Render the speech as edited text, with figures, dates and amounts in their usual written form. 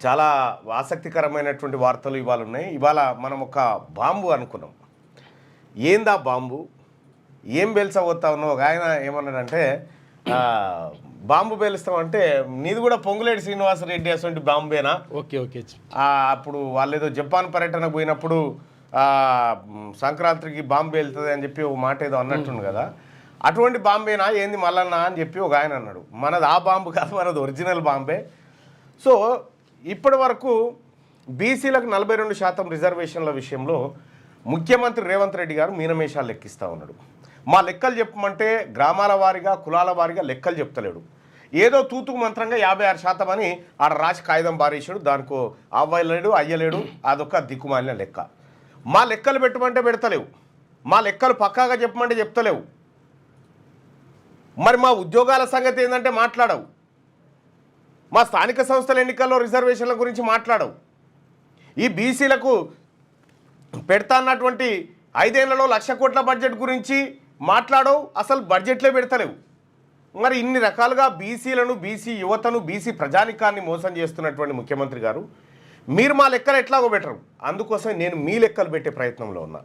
చాలా ఆసక్తికరమైనటువంటి వార్తలు ఇవాళ ఉన్నాయి. ఇవాళ మనం ఒక బాంబు అనుకున్నాం. ఏందా బాంబు, ఏం పేల్చబోతా ఉన్నావు? ఒక ఆయన ఏమన్నాడంటే బాంబు పేలుస్తామంటే నీది కూడా పొంగులేటి శ్రీనివాసరెడ్డి అటువంటి బాంబేనా? Okay okay. అప్పుడు వాళ్ళు ఏదో జపాన్ పర్యటనకు పోయినప్పుడు సంక్రాంతికి బాంబు పేలుతుంది అని చెప్పి ఒక మాట ఏదో అన్నట్టుంది కదా, అటువంటి బాంబేనా ఏంది మల్లన్నా అని చెప్పి ఒక ఆయన అన్నాడు. మనది ఆ బాంబు కాదు, మనది ఒరిజినల్ బాంబే. సో ఇప్పటి వరకు బీసీలకు 42% రిజర్వేషన్ల విషయంలో ముఖ్యమంత్రి రేవంత్ రెడ్డి గారు మీనమేషాలు లెక్కిస్తూ ఉన్నాడు. మా లెక్కలు చెప్పమంటే గ్రామాల వారీగా కులాల వారీగా లెక్కలు చెప్తలేడు. ఏదో తూతుకు మంత్రంగా 56% అని ఆడ రాసి కాగితం బారేసాడు. దానికో అవ్వలేడు అయ్యలేడు, అదొక దిక్కుమాలిన లెక్క. మా లెక్కలు పెట్టమంటే పెడతలేవు, మా లెక్కలు పక్కాగా చెప్పమంటే చెప్తలేవు. మరి మా ఉద్యోగాల సంగతి ఏంటంటే మాట్లాడవు. మా స్థానిక సంస్థల ఎన్నికల్లో రిజర్వేషన్ల గురించి మాట్లాడవు. ఈ బీసీలకు పెడతా అన్నటువంటి 5 ఏళ్లలో 1,00,000 కోట్ల బడ్జెట్ గురించి మాట్లాడవు, అసలు బడ్జెట్లే పెడతలేవు. మరి ఇన్ని రకాలుగా బీసీలను, బీసీ యువతను, బీసీ ప్రజానికాన్ని మోసం చేస్తున్నటువంటి ముఖ్యమంత్రి గారు మీరు మా లెక్కలు ఎట్లాగో బెటరు. అందుకోసం నేను మీ లెక్కలు పెట్టే ప్రయత్నంలో ఉన్నా.